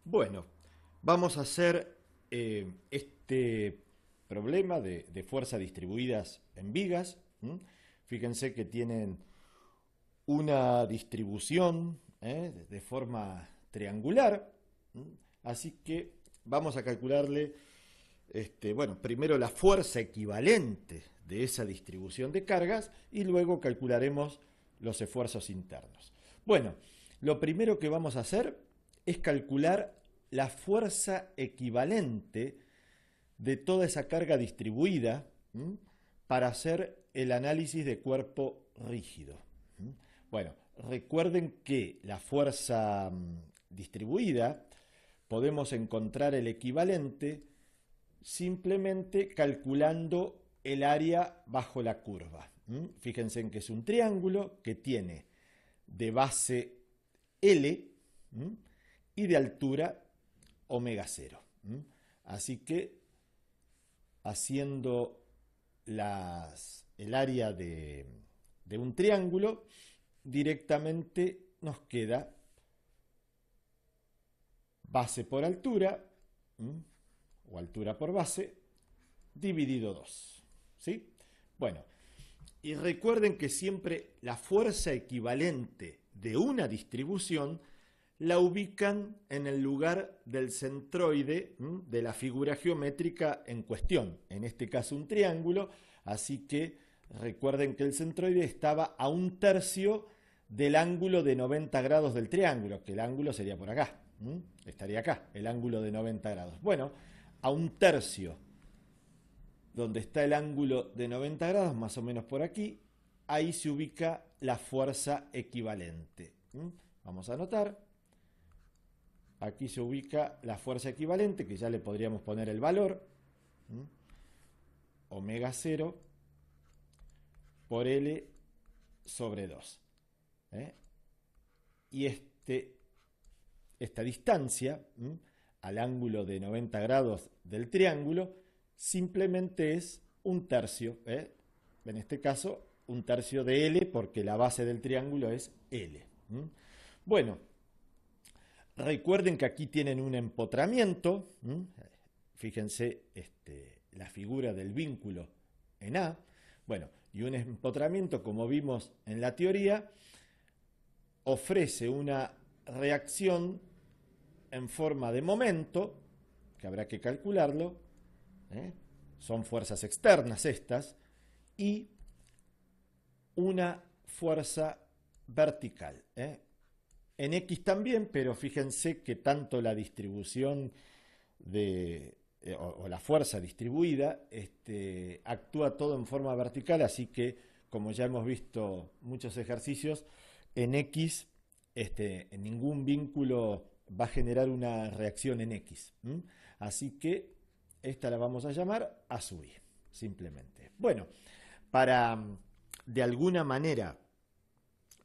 Bueno, vamos a hacer este problema de fuerzas distribuidas en vigas. Fíjense que tienen una distribución de forma triangular. Así que vamos a calcularle, bueno, primero la fuerza equivalente de esa distribución de cargas y luego calcularemos los esfuerzos internos. Bueno, lo primero que vamos a hacer es calcular la fuerza equivalente de toda esa carga distribuida para hacer el análisis de cuerpo rígido. Bueno, recuerden que la fuerza distribuida podemos encontrar el equivalente simplemente calculando el área bajo la curva. Fíjense en que es un triángulo que tiene de base L y de altura omega 0. Así que haciendo el área de un triángulo, directamente nos queda base por altura, o altura por base, dividido 2. ¿Sí? Bueno, y recuerden que siempre la fuerza equivalente de una distribución la ubican en el lugar del centroide de la figura geométrica en cuestión, en este caso un triángulo, así que recuerden que el centroide estaba a un tercio del ángulo de 90 grados del triángulo, que el ángulo sería por acá, estaría acá, el ángulo de 90 grados. Bueno, a un tercio, donde está el ángulo de 90 grados, más o menos por aquí, ahí se ubica la fuerza equivalente. Vamos a anotar. Aquí se ubica la fuerza equivalente, que ya le podríamos poner el valor, omega 0 por L sobre 2. Y esta distancia al ángulo de 90 grados del triángulo simplemente es un tercio. En este caso, un tercio de L, porque la base del triángulo es L. Bueno, recuerden que aquí tienen un empotramiento. Fíjense la figura del vínculo en A. Bueno, y un empotramiento, como vimos en la teoría, ofrece una reacción en forma de momento, que habrá que calcularlo. Son fuerzas externas estas, y una fuerza vertical. En X también, pero fíjense que tanto la distribución o la fuerza distribuida actúa todo en forma vertical, así que como ya hemos visto muchos ejercicios, en X en ningún vínculo va a generar una reacción en X. Así que esta la vamos a llamar A sub I, simplemente. Bueno, para de alguna manera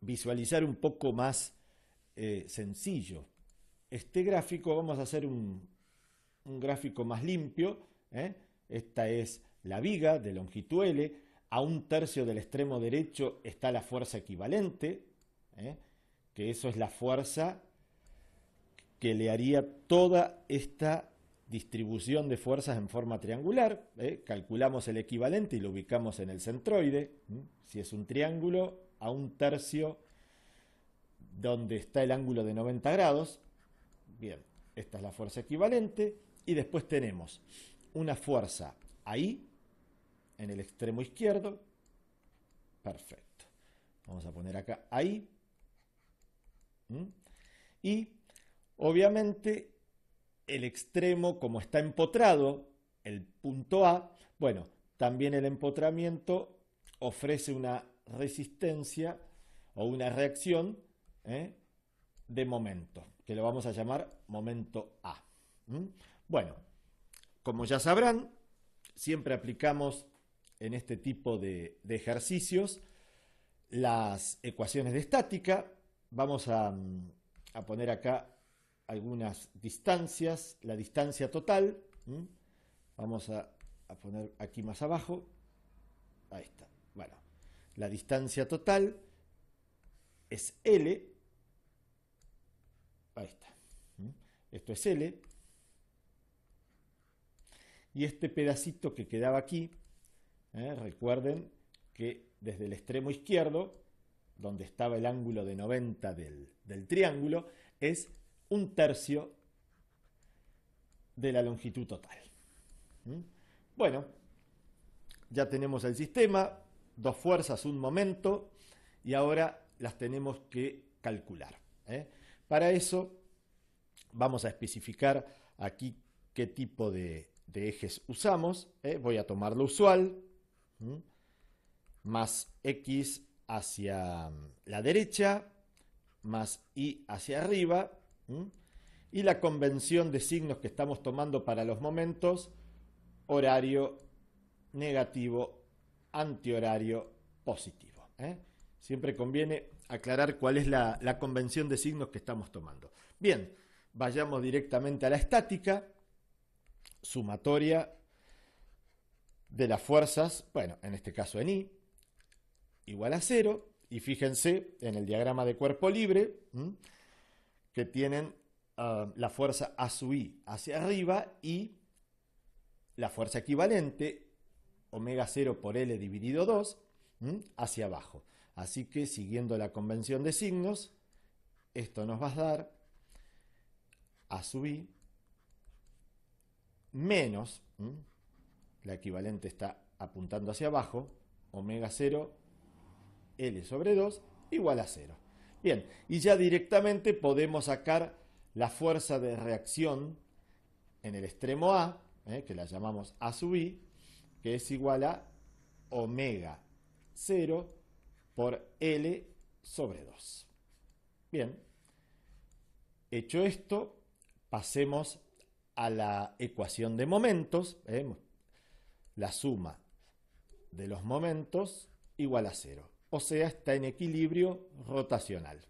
visualizar un poco más sencillo este gráfico, vamos a hacer un gráfico más limpio. Esta es la viga de longitud L. A un tercio del extremo derecho está la fuerza equivalente, que eso es la fuerza que le haría toda esta distribución de fuerzas en forma triangular. Calculamos el equivalente y lo ubicamos en el centroide. Si es un triángulo, a un tercio donde está el ángulo de 90 grados. Bien, esta es la fuerza equivalente. Y después tenemos una fuerza ahí, en el extremo izquierdo. Perfecto. Vamos a poner acá ahí. Y obviamente el extremo, como está empotrado, el punto A, bueno, también el empotramiento ofrece una resistencia o una reacción de momento, que lo vamos a llamar momento A. Bueno, como ya sabrán, siempre aplicamos en este tipo de ejercicios las ecuaciones de estática. Vamos a poner acá algunas distancias. La distancia total, vamos a poner aquí más abajo. Ahí está. Bueno, la distancia total es L. Ahí está. esto es L, y este pedacito que quedaba aquí, recuerden que desde el extremo izquierdo, donde estaba el ángulo de 90 del triángulo, es 1/3 de la longitud total. Bueno, ya tenemos el sistema, dos fuerzas, un momento, y ahora las tenemos que calcular. Para eso vamos a especificar aquí qué tipo de ejes usamos. Voy a tomar lo usual, más X hacia la derecha, más Y hacia arriba, y la convención de signos que estamos tomando para los momentos: horario, negativo, antihorario, positivo. Siempre conviene aclarar cuál es la convención de signos que estamos tomando. Bien, vayamos directamente a la estática. Sumatoria de las fuerzas, bueno, en este caso en I, igual a 0. Y fíjense en el diagrama de cuerpo libre, que tienen la fuerza A sub I hacia arriba y la fuerza equivalente, omega 0 por L dividido 2, hacia abajo. Así que, siguiendo la convención de signos, esto nos va a dar A sub I menos, la equivalente está apuntando hacia abajo, omega 0 L sobre 2 igual a 0. Bien, y ya directamente podemos sacar la fuerza de reacción en el extremo A, que la llamamos A sub I, que es igual a omega 0 por L sobre 2. Bien, hecho esto, pasemos a la ecuación de momentos. La suma de los momentos igual a 0. O sea, está en equilibrio rotacional.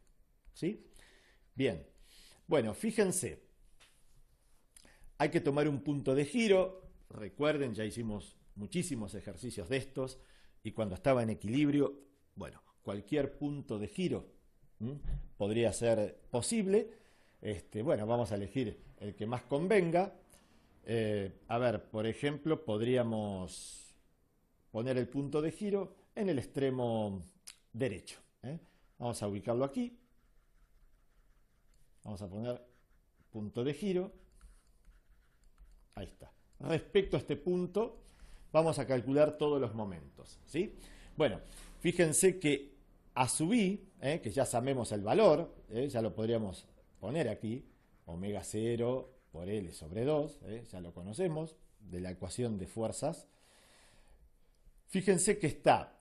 ¿Sí? Bien. Bueno, fíjense. Hay que tomar un punto de giro. Recuerden, ya hicimos muchísimos ejercicios de estos. Y cuando estaba en equilibrio, bueno, cualquier punto de giro podría ser posible. Bueno, vamos a elegir el que más convenga. A ver, por ejemplo, podríamos poner el punto de giro en el extremo derecho. Vamos a ubicarlo aquí. Vamos a poner punto de giro. Ahí está. Respecto a este punto, vamos a calcular todos los momentos, ¿sí? Bueno, fíjense que A sub I, que ya sabemos el valor, ya lo podríamos poner aquí, omega 0 por L sobre 2, ya lo conocemos, de la ecuación de fuerzas. Fíjense que está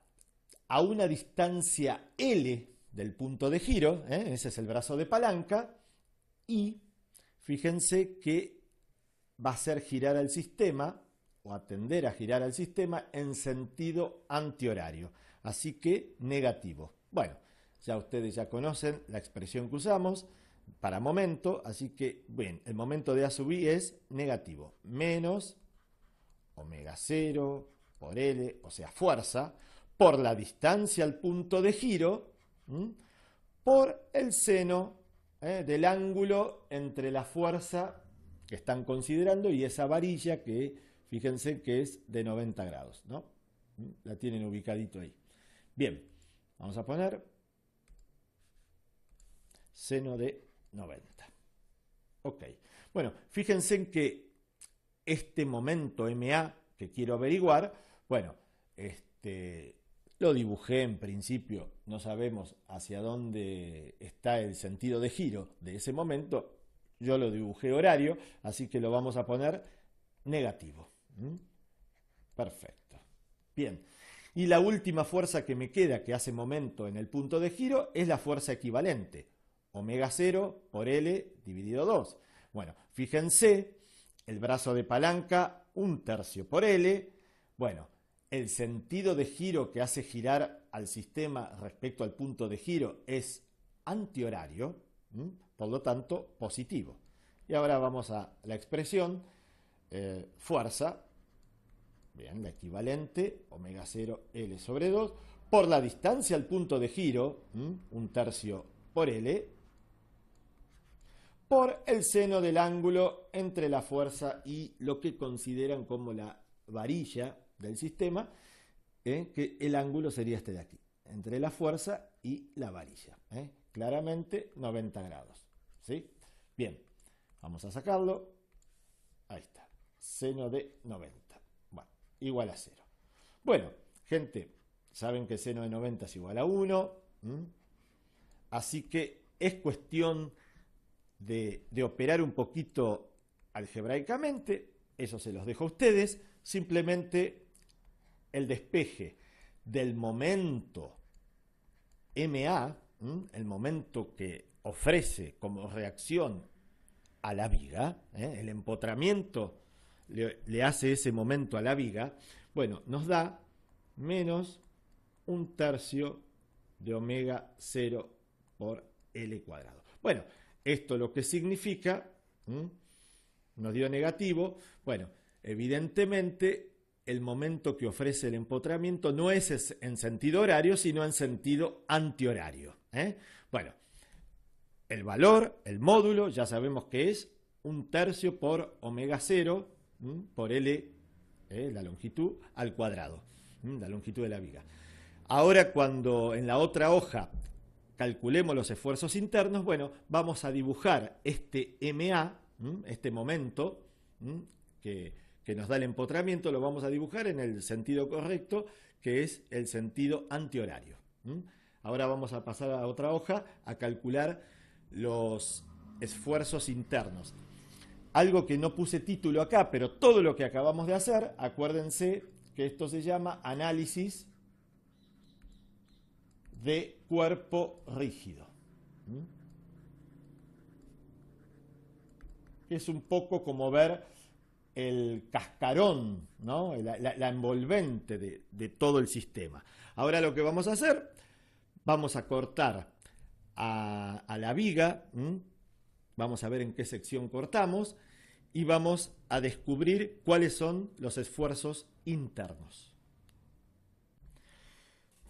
a una distancia L del punto de giro, ese es el brazo de palanca, y fíjense que va a hacer girar al sistema, o a tender a girar al sistema, en sentido antihorario, así que negativo. Bueno, ya ustedes ya conocen la expresión que usamos para momento, así que, bien, el momento de A sub I es negativo, menos omega 0 por L, o sea, fuerza, por la distancia al punto de giro, por el seno del ángulo entre la fuerza que están considerando y esa varilla que, fíjense que es de 90 grados, ¿no? La tienen ubicadito ahí. Bien, vamos a poner seno de 90. Ok. Bueno, fíjense en que este momento MA que quiero averiguar, bueno, lo dibujé en principio, no sabemos hacia dónde está el sentido de giro de ese momento, yo lo dibujé horario, así que lo vamos a poner negativo. Perfecto. Bien. Y la última fuerza que me queda, que hace momento en el punto de giro, es la fuerza equivalente. Omega 0 por L dividido 2. Bueno, fíjense, el brazo de palanca, 1/3 por L. Bueno, el sentido de giro que hace girar al sistema respecto al punto de giro es antihorario, por lo tanto, positivo. Y ahora vamos a la expresión fuerza, bien, la equivalente, omega 0 L sobre 2, por la distancia al punto de giro, 1/3 por L, por el seno del ángulo entre la fuerza y lo que consideran como la varilla del sistema, que el ángulo sería este de aquí, entre la fuerza y la varilla. Claramente 90 grados. ¿Sí? Bien, vamos a sacarlo. Ahí está, seno de 90. Bueno, igual a 0. Bueno, gente, saben que seno de 90 es igual a 1. Así que es cuestión de operar un poquito algebraicamente. Eso se los dejo a ustedes. Simplemente el despeje del momento MA, el momento que ofrece como reacción a la viga, el empotramiento le hace ese momento a la viga, bueno, nos da menos 1/3 de omega 0 por L cuadrado. Bueno, esto lo que significa, nos dio negativo, bueno, evidentemente el momento que ofrece el empotramiento no es en sentido horario, sino en sentido antihorario. Bueno, el valor, el módulo, ya sabemos que es 1/3 por omega 0 por L, la longitud, al cuadrado, la longitud de la viga. Ahora, cuando en la otra hoja calculemos los esfuerzos internos, bueno, vamos a dibujar este MA, este momento que nos da el empotramiento, lo vamos a dibujar en el sentido correcto, que es el sentido antihorario. Ahora vamos a pasar a otra hoja a calcular los esfuerzos internos. Algo que no puse título acá, pero todo lo que acabamos de hacer, acuérdense que esto se llama análisis de cuerpo rígido. Es un poco como ver el cascarón, ¿no? la envolvente de todo el sistema. Ahora lo que vamos a hacer, vamos a cortar a la viga, vamos a ver en qué sección cortamos y vamos a descubrir cuáles son los esfuerzos internos.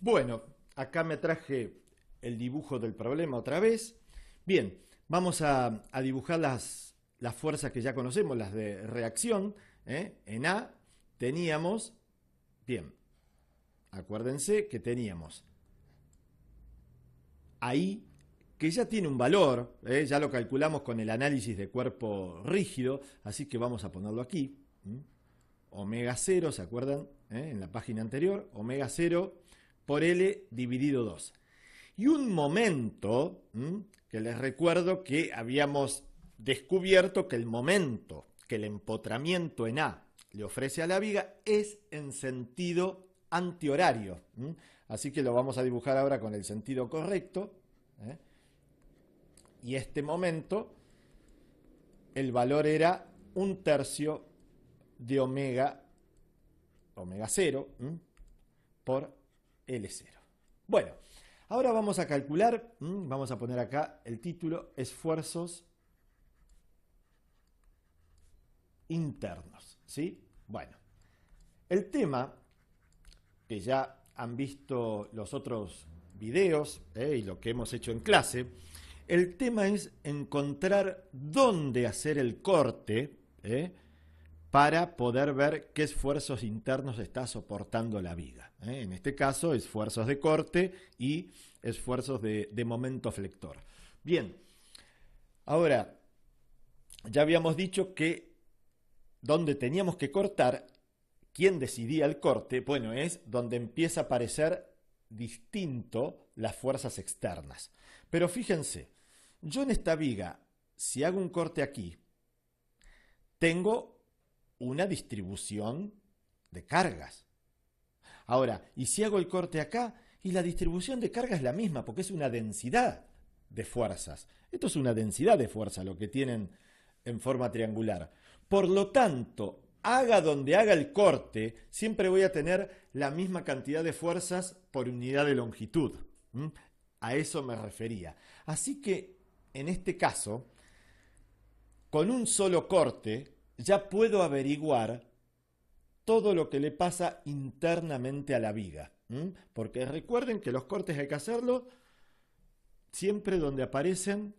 Bueno, acá me traje el dibujo del problema otra vez. Bien, vamos a dibujar las fuerzas que ya conocemos, las de reacción. En A teníamos, bien, acuérdense que teníamos ahí, que ya tiene un valor, ya lo calculamos con el análisis de cuerpo rígido, así que vamos a ponerlo aquí. Omega 0, ¿se acuerdan? En la página anterior, omega 0 por L dividido 2. Y un momento, que les recuerdo que habíamos descubierto que el momento que el empotramiento en A le ofrece a la viga es en sentido antihorario. Así que lo vamos a dibujar ahora con el sentido correcto. Y este momento, el valor era 1/3 de omega 0 por L0. Bueno, ahora vamos a calcular, vamos a poner acá el título, esfuerzos internos, ¿sí? Bueno, el tema que ya han visto los otros videos y lo que hemos hecho en clase, el tema es encontrar dónde hacer el corte para poder ver qué esfuerzos internos está soportando la viga. En este caso, esfuerzos de corte y esfuerzos de momento flector. Bien, ahora, ya habíamos dicho que donde teníamos que cortar, ¿quién decidía el corte? Bueno, es donde empieza a aparecer distinto las fuerzas externas. Pero fíjense, yo en esta viga, si hago un corte aquí, tengo una distribución de cargas. Ahora, y si hago el corte acá, y la distribución de cargas es la misma, porque es una densidad de fuerzas. Esto es una densidad de fuerza, lo que tienen en forma triangular. Por lo tanto, haga donde haga el corte, siempre voy a tener la misma cantidad de fuerzas por unidad de longitud. A eso me refería. Así que, en este caso, con un solo corte, ya puedo averiguar todo lo que le pasa internamente a la viga. Porque recuerden que los cortes hay que hacerlo siempre donde aparecen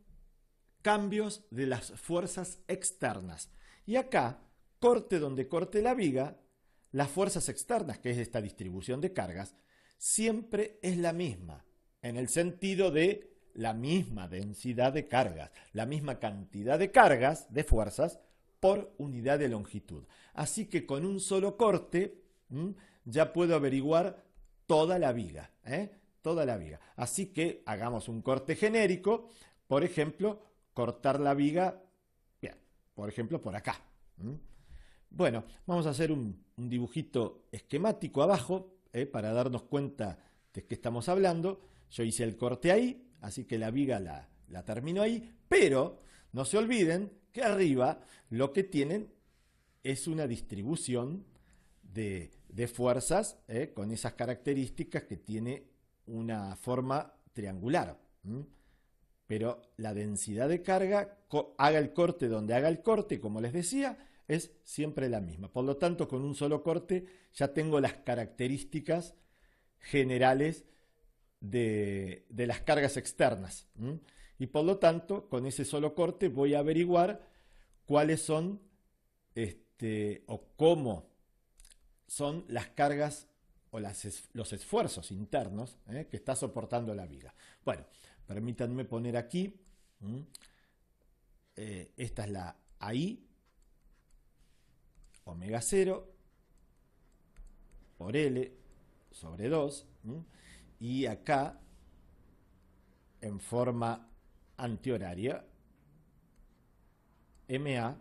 cambios de las fuerzas externas. Y acá, corte donde corte la viga, las fuerzas externas, que es esta distribución de cargas, siempre es la misma, en el sentido de la misma densidad de cargas, la misma cantidad de cargas, de fuerzas, por unidad de longitud. Así que con un solo corte ya puedo averiguar toda la viga, toda la viga. Así que hagamos un corte genérico, por ejemplo, cortar la viga, bien, por ejemplo, por acá. Bueno, vamos a hacer un dibujito esquemático abajo, para darnos cuenta de qué estamos hablando. Yo hice el corte ahí, así que la viga la termino ahí, pero no se olviden que arriba lo que tienen es una distribución de fuerzas, con esas características que tiene una forma triangular. Pero la densidad de carga, haga el corte donde haga el corte, como les decía, es siempre la misma. Por lo tanto, con un solo corte ya tengo las características generales de las cargas externas. Y por lo tanto, con ese solo corte voy a averiguar cuáles son o cómo son las cargas o los esfuerzos internos que está soportando la viga. Bueno, permítanme poner aquí, esta es la AI, omega 0 por L sobre 2, y acá, en forma antihoraria, MA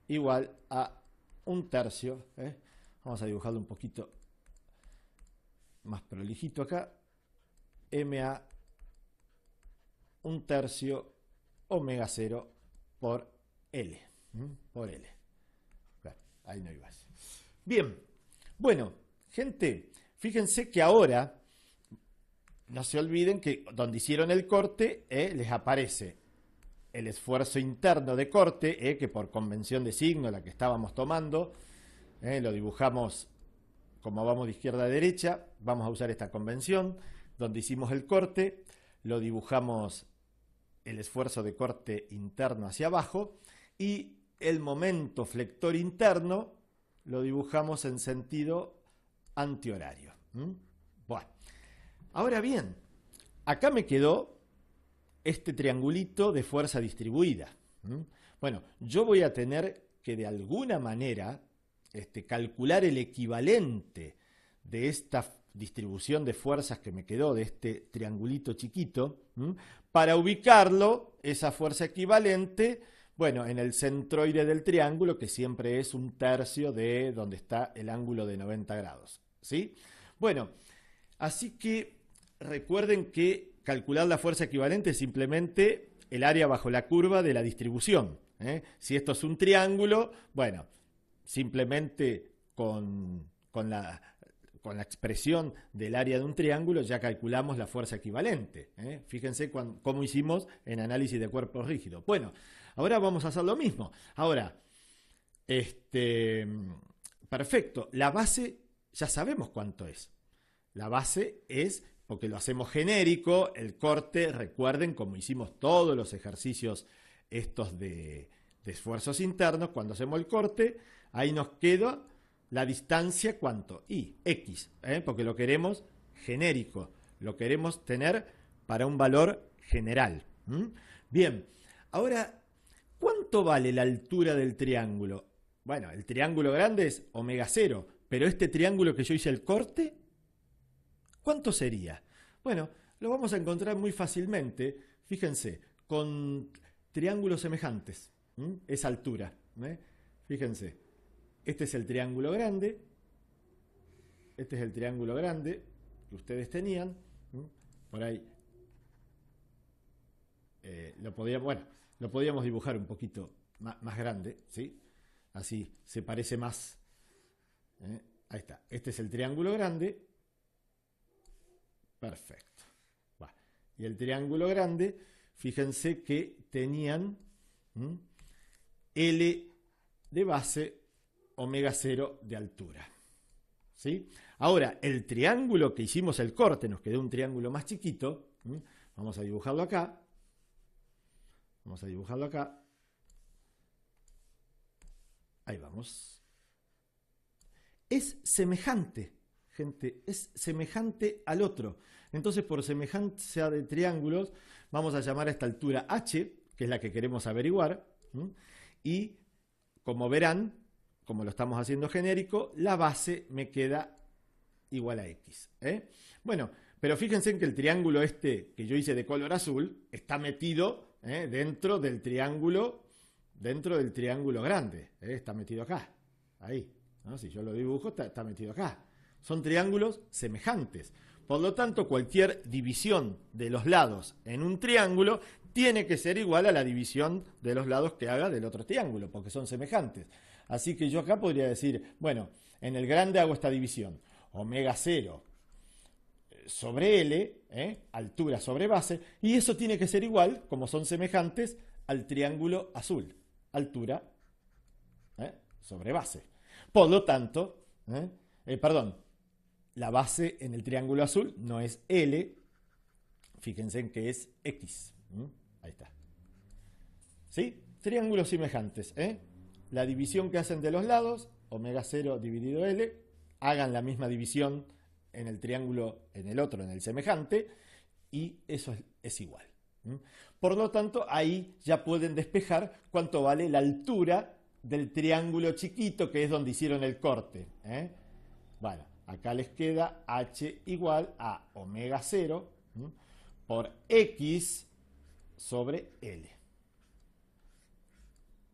igual a 1/3. Vamos a dibujarlo un poquito más prolijito acá. MA 1/3 omega 0 por L. Por L. Bueno, ahí no iba. Bien, bueno, gente, fíjense que ahora no se olviden que donde hicieron el corte, les aparece el esfuerzo interno de corte, que por convención de signo, la que estábamos tomando, lo dibujamos como vamos de izquierda a derecha, vamos a usar esta convención, donde hicimos el corte, lo dibujamos el esfuerzo de corte interno hacia abajo, y el momento flector interno lo dibujamos en sentido antihorario. Bueno, ahora bien, acá me quedó este triangulito de fuerza distribuida. Bueno, yo voy a tener que de alguna manera calcular el equivalente de esta distribución de fuerzas que me quedó, de este triangulito chiquito, para ubicarlo, esa fuerza equivalente, bueno, en el centroide del triángulo, que siempre es 1/3 de donde está el ángulo de 90 grados. ¿Sí? Bueno, así que recuerden que calcular la fuerza equivalente es simplemente el área bajo la curva de la distribución. Si esto es un triángulo, bueno, simplemente con la expresión del área de un triángulo ya calculamos la fuerza equivalente. Fíjense cómo hicimos en análisis de cuerpos rígidos. Bueno, ahora vamos a hacer lo mismo. Ahora, perfecto, la base ya sabemos cuánto es. La base es, porque lo hacemos genérico, el corte, recuerden, como hicimos todos los ejercicios estos de esfuerzos internos, cuando hacemos el corte, ahí nos queda la distancia, ¿cuánto? Y X, porque lo queremos genérico, lo queremos tener para un valor general. Bien, ahora, ¿cuánto vale la altura del triángulo? Bueno, el triángulo grande es omega 0, pero este triángulo que yo hice el corte, ¿cuánto sería? Bueno, lo vamos a encontrar muy fácilmente, fíjense, con triángulos semejantes, esa altura. Fíjense, este es el triángulo grande, este es el triángulo grande que ustedes tenían, por ahí lo podíamos dibujar un poquito más grande, ¿sí? Así se parece más. Ahí está, este es el triángulo grande. Perfecto. Bueno, y el triángulo grande, fíjense que tenían L de base, omega 0 de altura. ¿Sí? Ahora, el triángulo que hicimos el corte, nos quedó un triángulo más chiquito. Vamos a dibujarlo acá. Vamos a dibujarlo acá. Ahí vamos. Es semejante, gente, es semejante al otro. Entonces, por semejanza de triángulos, vamos a llamar a esta altura H, que es la que queremos averiguar. Y, como verán, como lo estamos haciendo genérico, la base me queda igual a X. Bueno, pero fíjense en que el triángulo este que yo hice de color azul está metido dentro del triángulo grande. Está metido acá, ahí. ¿No? Si yo lo dibujo, está metido acá. Son triángulos semejantes. Por lo tanto, cualquier división de los lados en un triángulo tiene que ser igual a la división de los lados que haga del otro triángulo, porque son semejantes. Así que yo acá podría decir, bueno, en el grande hago esta división. Omega 0 sobre L, altura sobre base, y eso tiene que ser igual, como son semejantes, al triángulo azul, altura sobre base. Por lo tanto, la base en el triángulo azul no es L, fíjense en que es X. Ahí está. ¿Sí? Triángulos semejantes. La división que hacen de los lados, omega 0 dividido L, hagan la misma división en el triángulo, en el otro, en el semejante, y eso es igual. Por lo tanto, ahí ya pueden despejar cuánto vale la altura del triángulo chiquito, que es donde hicieron el corte. Bueno, acá les queda H igual a omega 0 por X sobre L.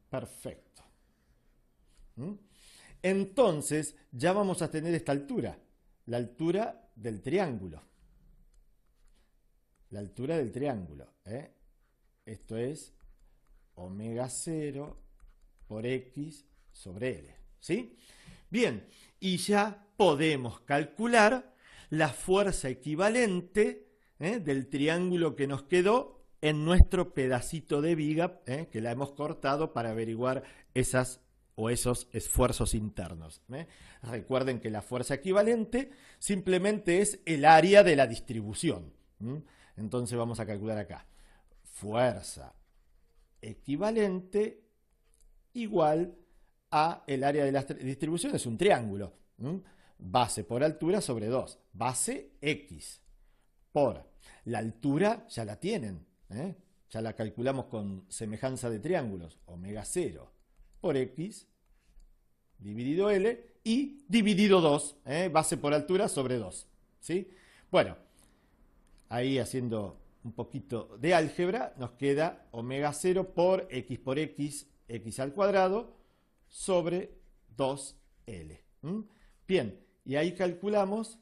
Perfecto. Entonces, ya vamos a tener esta altura, la altura del triángulo. La altura del triángulo. Esto es omega 0 por X sobre L. ¿Sí? Bien, y ya podemos calcular la fuerza equivalente del triángulo que nos quedó en nuestro pedacito de viga que la hemos cortado para averiguar esos esfuerzos internos. Recuerden que la fuerza equivalente simplemente es el área de la distribución. Entonces vamos a calcular acá. Fuerza equivalente igual a el área de la distribución, es un triángulo. Base por altura sobre 2. Base X por la altura, ya la tienen. Ya la calculamos con semejanza de triángulos. Omega 0 por X dividido L y dividido 2. Base por altura sobre 2. ¿Sí? Bueno, ahí haciendo un poquito de álgebra, nos queda omega 0 por X, X al cuadrado, sobre 2L. Bien, y ahí calculamos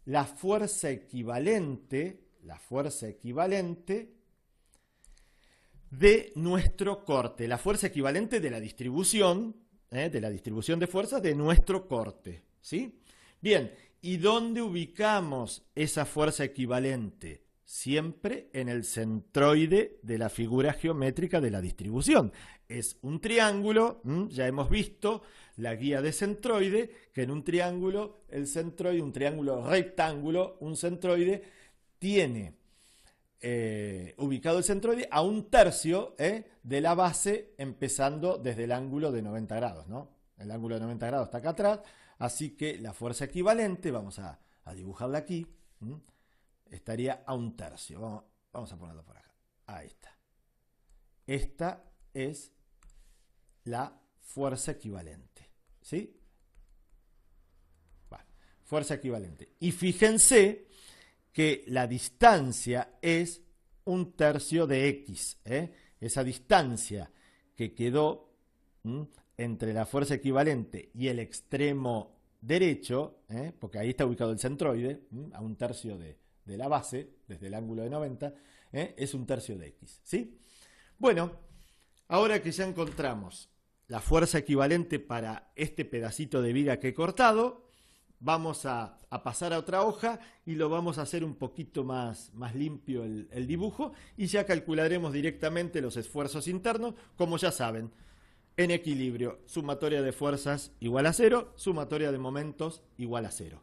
la fuerza equivalente de nuestro corte, la fuerza equivalente de la distribución de fuerzas de nuestro corte. ¿Sí? Bien, ¿y dónde ubicamos esa fuerza equivalente? Siempre en el centroide de la figura geométrica de la distribución. Es un triángulo, ya hemos visto la guía de centroide, que en un triángulo, el centroide, un triángulo rectángulo, un centroide, tiene ubicado el centroide a 1/3 de la base, empezando desde el ángulo de 90 grados, ¿no? El ángulo de 90 grados está acá atrás, así que la fuerza equivalente, vamos a dibujarla aquí, estaría a 1/3. Vamos a ponerlo por acá. Ahí está. Esta es la fuerza equivalente. ¿Sí? Bueno, fuerza equivalente. Y fíjense que la distancia es 1/3 de X. Esa distancia que quedó entre la fuerza equivalente y el extremo derecho, porque ahí está ubicado el centroide, a 1/3 de la base, desde el ángulo de 90, es 1/3 de X. ¿Sí? Bueno, ahora que ya encontramos la fuerza equivalente para este pedacito de viga que he cortado, vamos a pasar a otra hoja y lo vamos a hacer un poquito más limpio el dibujo, y ya calcularemos directamente los esfuerzos internos, como ya saben. En equilibrio, sumatoria de fuerzas igual a 0, sumatoria de momentos igual a 0.